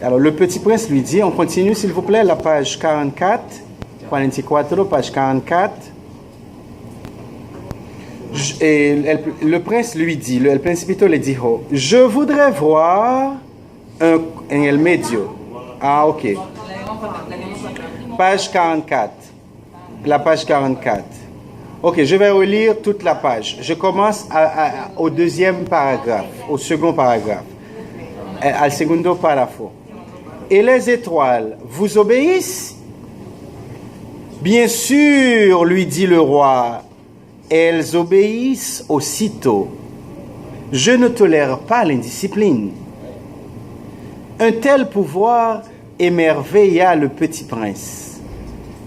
Alors, le petit prince lui dit, on continue s'il vous plaît, la page 44, 44, page 44. Le prince lui dit, el principito le dijo, je voudrais voir en el medio. Ah, ok. Page 44. La page 44. Ok, je vais relire toute la page. Je commence au deuxième paragraphe, au second paragraphe. Al segundo párrafo. Et les étoiles vous obéissent? Bien sûr, lui dit le roi, elles obéissent aussitôt. Je ne tolère pas l'indiscipline. Un tel pouvoir émerveilla le petit prince.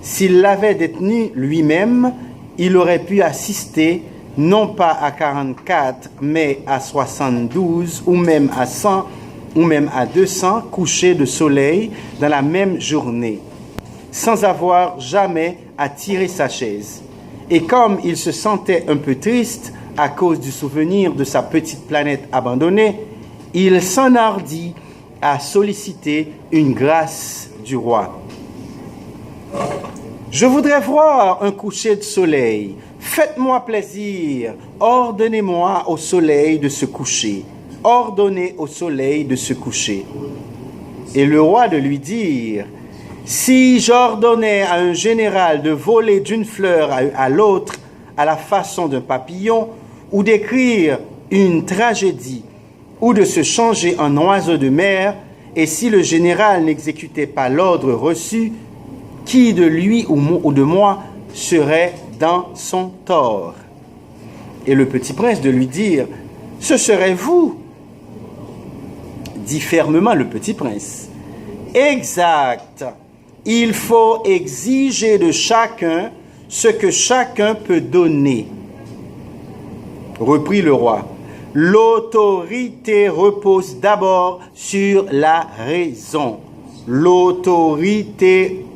S'il l'avait détenu lui-même, il aurait pu assister non pas à 44, mais à 72 ou même à 100 ou même à 200 couchers de soleil dans la même journée, sans avoir jamais à tirer sa chaise. Et comme il se sentait un peu triste à cause du souvenir de sa petite planète abandonnée, il s'enhardit à solliciter une grâce du roi. Je voudrais voir un coucher de soleil. Faites-moi plaisir. Ordonnez-moi au soleil de se coucher. Ordonnez au soleil de se coucher. Et le roi de lui dire, si j'ordonnais à un général de voler d'une fleur à l'autre à la façon d'un papillon, ou d'écrire une tragédie, ou de se changer en oiseau de mer, et si le général n'exécutait pas l'ordre reçu, qui de lui ou de moi serait dans son tort? Et le petit prince de lui dire, ce serait vous. Dit fermement le petit prince. Exact. Il faut exiger de chacun ce que chacun peut donner. Reprit le roi. L'autorité repose d'abord sur la raison. L'autorité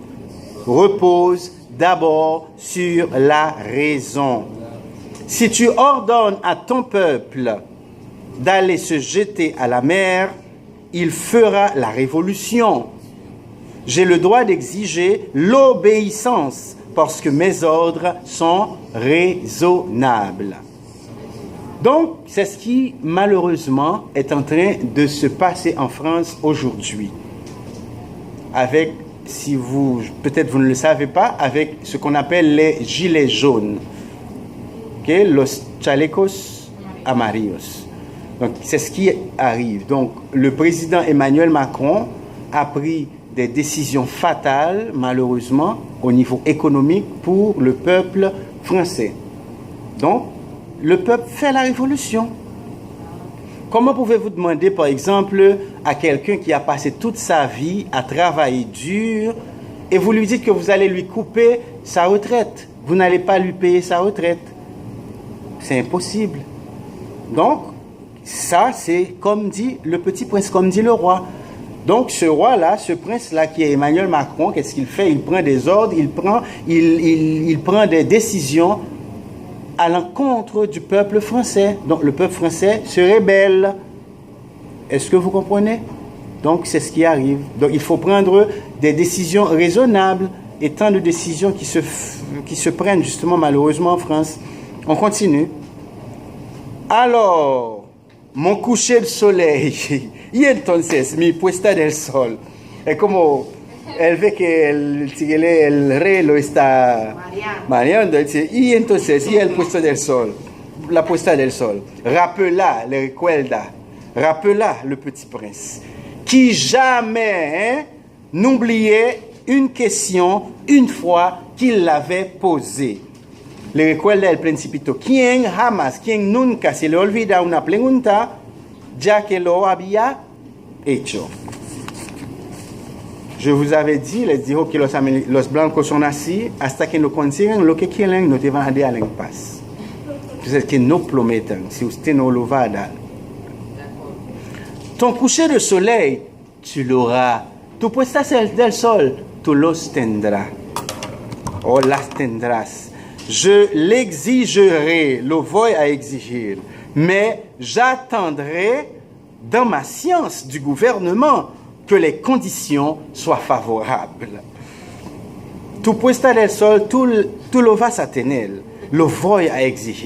repose d'abord sur la raison. Si tu ordonnes à ton peuple d'aller se jeter à la mer, il fera la révolution. J'ai le droit d'exiger l'obéissance parce que mes ordres sont raisonnables. Donc, c'est ce qui, malheureusement, est en train de se passer en France aujourd'hui. Avec, si vous, peut-être vous ne le savez pas, avec ce qu'on appelle les gilets jaunes. Okay? Los chalecos amarillos. Donc, c'est ce qui arrive. Donc, le président Emmanuel Macron a pris des décisions fatales, malheureusement, au niveau économique pour le peuple français. Donc, le peuple fait la révolution. Comment pouvez-vous demander, par exemple, à quelqu'un qui a passé toute sa vie à travailler dur, et vous lui dites que vous allez lui couper sa retraite? Vous n'allez pas lui payer sa retraite. C'est impossible. Donc, ça, c'est comme dit le petit prince, comme dit le roi. Donc, ce roi-là, ce prince-là, qui est Emmanuel Macron, qu'est-ce qu'il fait? Il prend des ordres, il prend des décisions à l'encontre du peuple français. Donc, le peuple français se rébelle. Est-ce que vous comprenez? Donc, c'est ce qui arrive. Donc, il faut prendre des décisions raisonnables, et tant de décisions qui se prennent justement malheureusement en France. On continue. Alors, mon coucher de soleil, y entonces mi puesta del sol. Es como él ve que el reloj está mareando, y entonces, y el puesto del sol, la puesta del sol. Rappela, le recuerda, rappela le petit prince, qui jamais n'oubliait une question une fois qu'il l'avait posée. Le recuerda el principito. ¿Quién jamás, quién nunca se le olvida una pregunta ya que lo había hecho? Je vous avais dit, les dijo que los blancos son así hasta que no consigan lo que quieren, no te van a dar en paz. Es que no prometan si usted no lo va a dar. Ton coucher de soleil, tu l'auras. Tu puestas del sol, tú los tendrás. O las tendrás. Je l'exigerai, lo voy a exigir, mais j'attendrai dans ma science du gouvernement que les conditions soient favorables. Tu puoi stare al sol, tu lo vas a tener, lo voy a exigir.